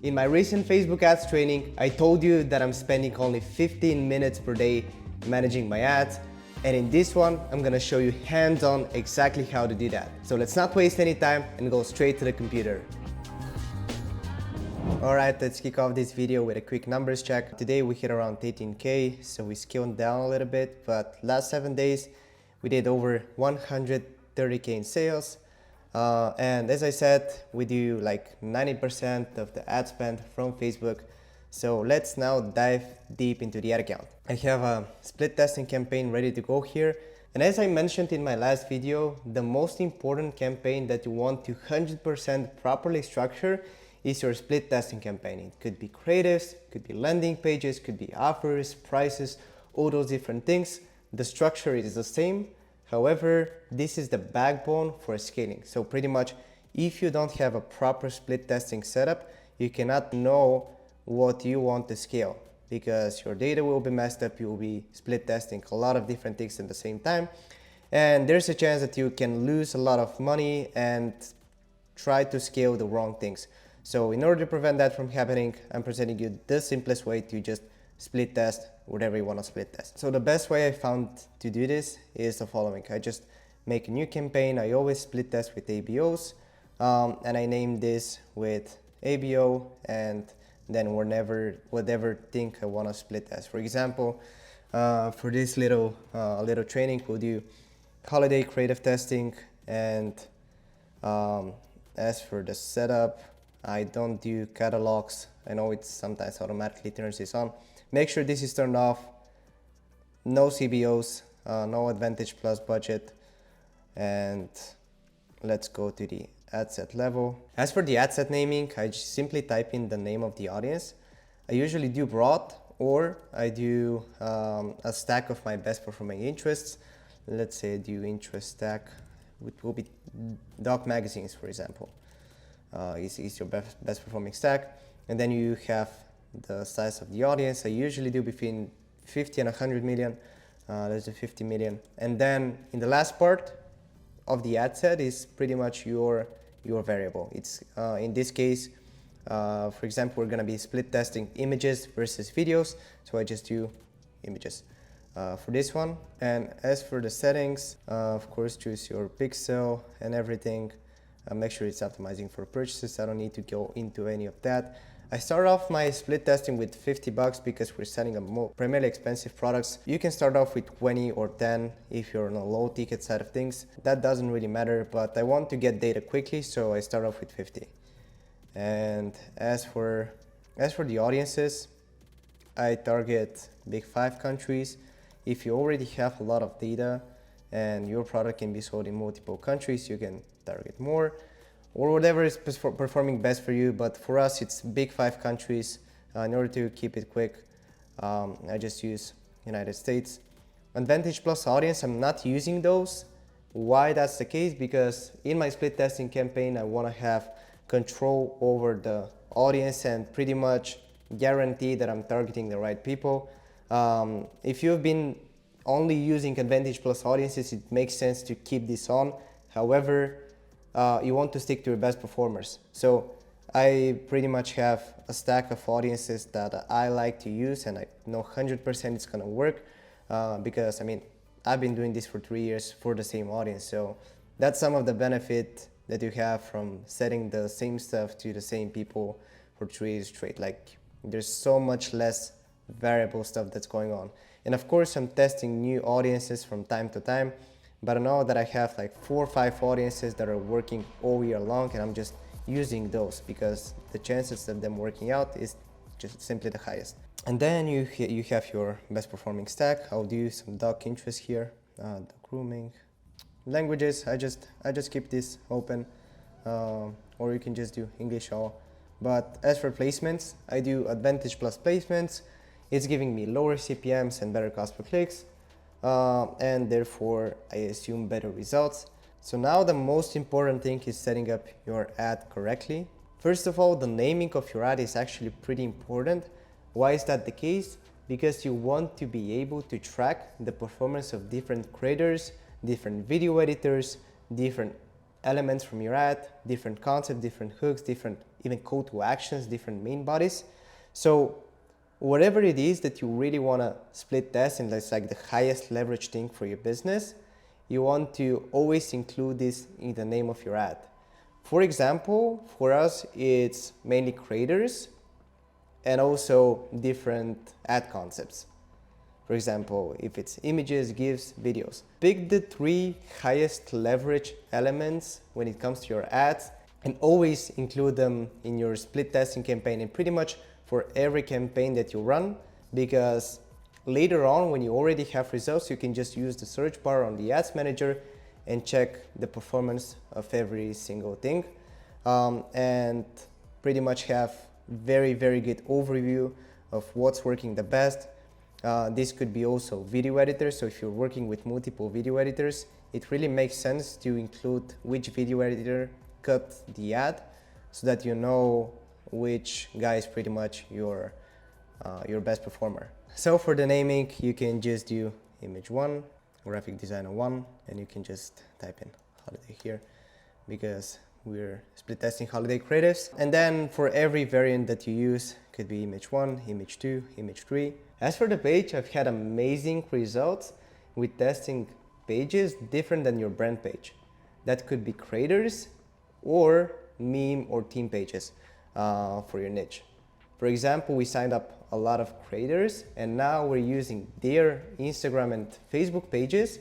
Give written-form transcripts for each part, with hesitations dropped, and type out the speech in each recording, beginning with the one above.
In my recent Facebook ads training, I told you that I'm spending only 15 minutes per day managing my ads. And in this one, I'm gonna show you hands-on exactly how to do that. So let's not waste any time and go straight to the computer. Alright, let's kick off this video with a quick numbers check. Today we hit around 18K, so we scaled down a little bit, but last 7 days we did over 130K in sales. And as I said, we do like 90% of the ad spend from Facebook. So let's now dive deep into the ad account. I have a split testing campaign ready to go here. And as I mentioned in my last video, the most important campaign that you want to 100% properly structure is your split testing campaign. It could be creatives, could be landing pages, could be offers, prices, all those different things. The structure is the same. However, this is the backbone for scaling. So pretty much, if you don't have a proper split testing setup, you cannot know what you want to scale because your data will be messed up. You will be split testing a lot of different things at the same time. And there's a chance that you can lose a lot of money and try to scale the wrong things. So in order to prevent that from happening, I'm presenting you the simplest way to just split test whatever you want to split test. So the best way I found to do this is the following. I just make a new campaign. I always split test with ABOs, and I name this with ABO and then whatever thing I want to split test. For example, for this little training, we'll do holiday creative testing, and as for the setup, I don't do catalogs. I know it sometimes automatically turns this on. Make sure this is turned off. No CBOs, no Advantage Plus budget. And let's go to the ad set level. As for the ad set naming, I just simply type in the name of the audience. I usually do broad, or I do a stack of my best performing interests. Let's say I do interest stack, which will be doc magazines, for example. Is your best performing stack. And then you have the size of the audience. I usually do between 50 and 100 million. There's the 50 million. And then in the last part of the ad set is pretty much your variable. It's in this case, for example, we're gonna be split testing images versus videos. So I just do images for this one. And as for the settings, of course, choose your pixel and everything. Make sure it's optimizing for purchases. I don't need to go into any of that. I start off my split testing with $50 because we're selling primarily expensive products. You can start off with 20 or 10 if you're on a low ticket side of things. That doesn't really matter, but I want to get data quickly, so I start off with 50. And as for the audiences, I target big 5 countries. If you already have a lot of data and your product can be sold in multiple countries, you can target more, or whatever is performing best for you. But for us, it's big 5 countries. In order to keep it quick, I just use United States. Advantage Plus audience, I'm not using those. Why that's the case? Because in my split testing campaign, I want to have control over the audience and pretty much guarantee that I'm targeting the right people. If you've been only using Advantage Plus audiences, it makes sense to keep this on. However, you want to stick to your best performers. So I pretty much have a stack of audiences that I like to use, and I know 100% it's gonna work because I mean, I've been doing this for 3 years for the same audience. So that's some of the benefit that you have from setting the same stuff to the same people for 3 years straight. Like, there's so much less variable stuff that's going on. And of course, I'm testing new audiences from time to time. But I know that I have like 4 or 5 audiences that are working all year long, and I'm just using those because the chances of them working out is just simply the highest. And then you have your best performing stack. I'll do some doc interest here, the grooming, languages. I just keep this open, or you can just do English all. But as for placements, I do Advantage Plus placements. It's giving me lower CPMs and better cost per clicks. And therefore I assume better results. So now the most important thing is setting up your ad correctly. First of all, the naming of your ad is actually pretty important. Why is that the case? Because you want to be able to track the performance of different creators, different video editors, different elements from your ad, different concepts, different hooks, different even call to actions, different main bodies. So whatever it is that you really want to split test and that's like the highest leverage thing for your business, you want to always include this in the name of your ad. For example, for us, it's mainly creators and also different ad concepts. For example, if it's images, GIFs, videos. Pick the 3 highest leverage elements when it comes to your ads and always include them in your split testing campaign and pretty much for every campaign that you run, because later on when you already have results, you can just use the search bar on the ads manager and check the performance of every single thing and pretty much have very good overview of what's working the best. This could be also video editors, so if you're working with multiple video editors, it really makes sense to include which video editor cut the ad so that you know which guy is pretty much your best performer. So for the naming, you can just do image 1, graphic designer 1, and you can just type in holiday here because we're split testing holiday creatives. And then for every variant that you use, could be image 1, image 2, image 3. As for the page, I've had amazing results with testing pages different than your brand page. That could be creators or meme or theme pages for your niche. For example, we signed up a lot of creators and now we're using their Instagram and Facebook pages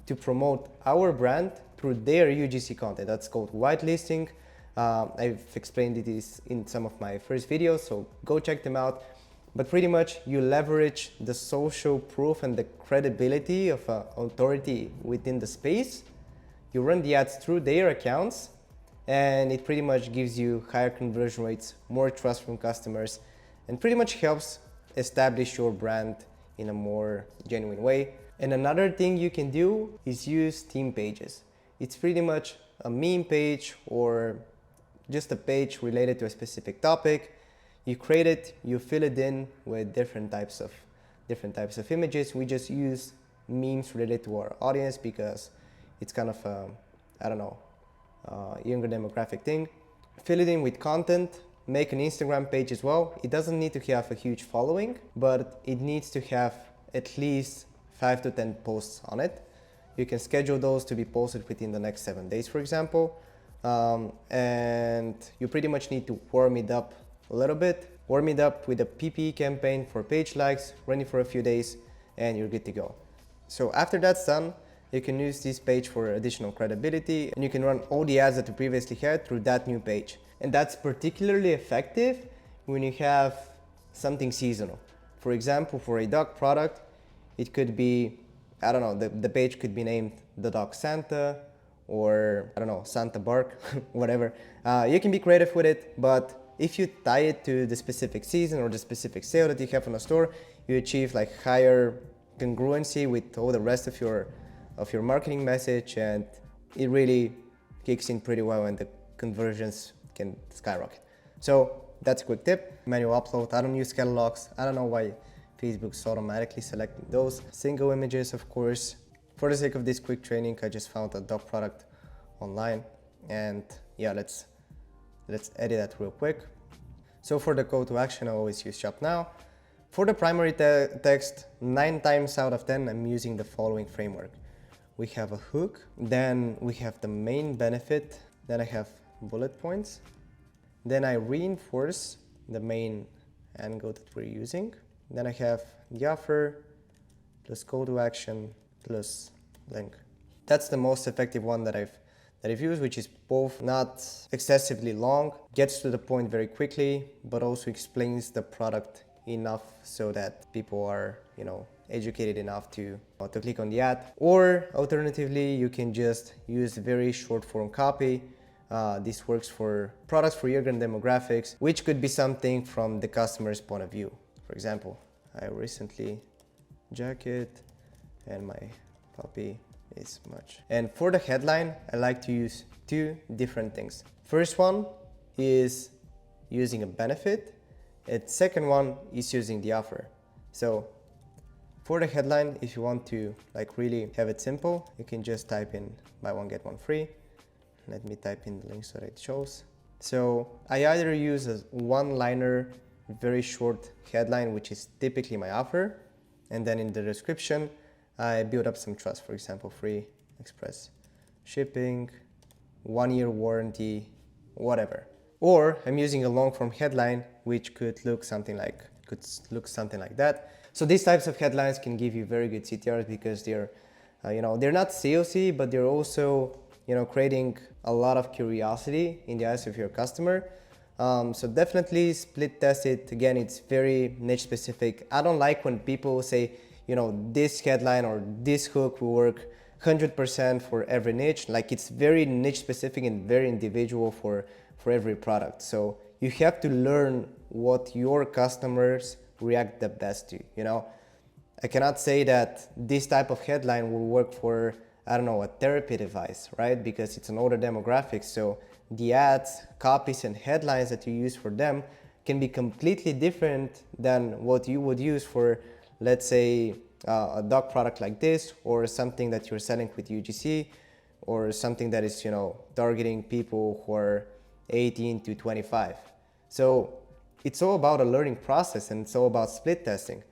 to promote our brand through their UGC content. That's called whitelisting. I've explained it in some of my first videos, so go check them out. But pretty much you leverage the social proof and the credibility of authority within the space. You run the ads through their accounts and it pretty much gives you higher conversion rates, more trust from customers, and pretty much helps establish your brand in a more genuine way. And another thing you can do is use theme pages. It's pretty much a meme page or just a page related to a specific topic. You create it, you fill it in with different types of images. We just use memes related to our audience because it's kind of younger demographic thing. Fill it in with content, make an Instagram page as well. It doesn't need to have a huge following, but it needs to have at least 5 to 10 posts on it. You can schedule those to be posted within the next 7 days, for example. And you pretty much need to warm it up a little bit. Warm it up with a PPE campaign for page likes, run it for a few days, and you're good to go. So after that's done, you can use this page for additional credibility and you can run all the ads that you previously had through that new page. And that's particularly effective when you have something seasonal. For example, for a dog product, it could be, the page could be named The Dog Santa or, Santa Bark, whatever. You can be creative with it, but if you tie it to the specific season or the specific sale that you have in a store, you achieve like higher congruency with all the rest of your marketing message, and it really kicks in pretty well and the conversions can skyrocket. So that's a quick tip. Manual upload. I don't use catalogs. I don't know why Facebook's automatically selecting those. Single images, of course. For the sake of this quick training, I just found a dog product online, and yeah, let's edit that real quick. So for the call to action, I always use shop now. For the primary text, 9 times out of 10, I'm using the following framework. We have a hook, then we have the main benefit, then I have bullet points, then I reinforce the main angle that we're using, then I have the offer plus call to action plus link. That's the most effective one that I've used, which is both not excessively long, gets to the point very quickly, but also explains the product enough so that people are, educated enough to click on the ad. Or alternatively, you can just use very short form copy. This works for products for younger demographics, which could be something from the customer's point of view. For example, I recently jacket and my puppy is much. And for the headline, I like to use 2 different things. First one is using a benefit, and second one is using the offer. So for the headline, if you want to really have it simple, you can just type in buy one get one free. Let me type in the link so that it shows. So I either use a one-liner, very short headline, which is typically my offer, and then in the description, I build up some trust. For example, free express shipping, 1-year warranty, whatever. Or I'm using a long form headline, which could look something like that. So these types of headlines can give you very good CTRs because they're, they're not salesy, but they're also, creating a lot of curiosity in the eyes of your customer. So definitely split test it. Again, it's very niche specific. I don't like when people say, this headline or this hook will work 100% for every niche. Like, it's very niche specific and very individual for every product. So you have to learn what your customers react the best to. I cannot say that this type of headline will work for, I don't know, a therapy device, right? Because it's an older demographic. So the ads, copies, and headlines that you use for them can be completely different than what you would use for, let's say, a dog product like this, or something that you're selling with UGC, or something that is, targeting people who are 18 to 25. So it's all about a learning process, and it's all about split testing.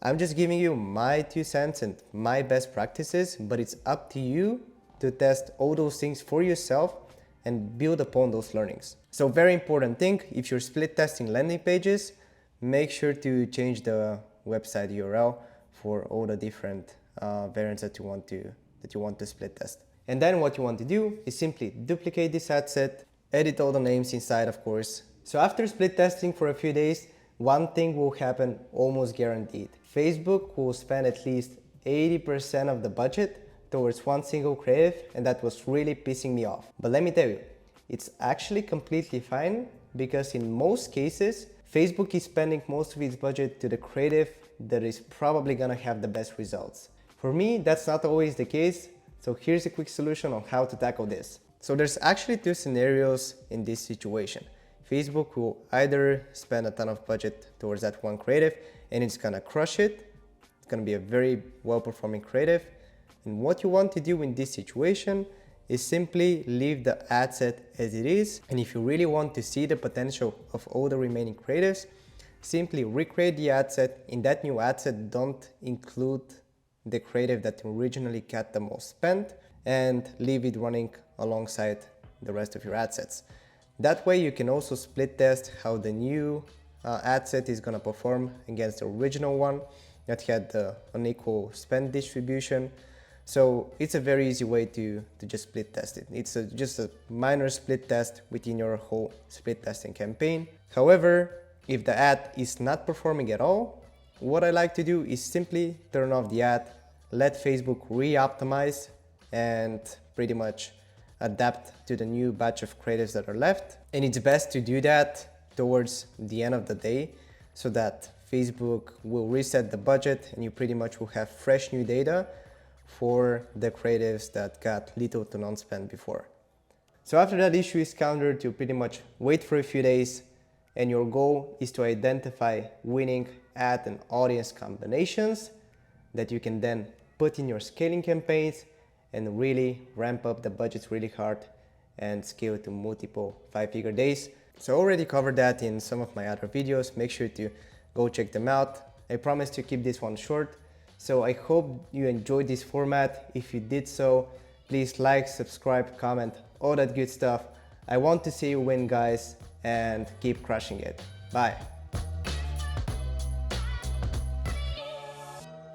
I'm just giving you my 2 cents and my best practices, but it's up to you to test all those things for yourself and build upon those learnings. So very important thing, if you're split testing landing pages, make sure to change the website URL for all the different variants that you want to split test. And then what you want to do is simply duplicate this ad set, edit all the names inside, of course. So after split testing for a few days, one thing will happen almost guaranteed. Facebook will spend at least 80% of the budget towards one single creative, and that was really pissing me off. But let me tell you, it's actually completely fine, because in most cases, Facebook is spending most of its budget to the creative that is probably gonna have the best results. For me, that's not always the case, so here's a quick solution on how to tackle this. So there's actually 2 scenarios in this situation. Facebook will either spend a ton of budget towards that one creative and it's gonna crush it. It's gonna be a very well-performing creative. And what you want to do in this situation is simply leave the ad set as it is. And if you really want to see the potential of all the remaining creatives, simply recreate the ad set. In that new ad set, don't include the creative that originally got the most spent, and leave it running alongside the rest of your ad sets. That way you can also split test how the new ad set is going to perform against the original one that had the unequal spend distribution. So it's a very easy way to just split test it. It's just a minor split test within your whole split testing campaign. However, if the ad is not performing at all, what I like to do is simply turn off the ad, let Facebook re-optimize, and pretty much adapt to the new batch of creatives that are left. And it's best to do that towards the end of the day, so that Facebook will reset the budget and you pretty much will have fresh new data for the creatives that got little to none spent before. So after that issue is countered, you pretty much wait for a few days, and your goal is to identify winning ad and audience combinations that you can then put in your scaling campaigns and really ramp up the budgets really hard and scale to multiple 5-figure days. So I already covered that in some of my other videos. Make sure to go check them out. I promise to keep this one short. So I hope you enjoyed this format. If you did so, please like, subscribe, comment, all that good stuff. I want to see you win, guys, and keep crushing it. Bye.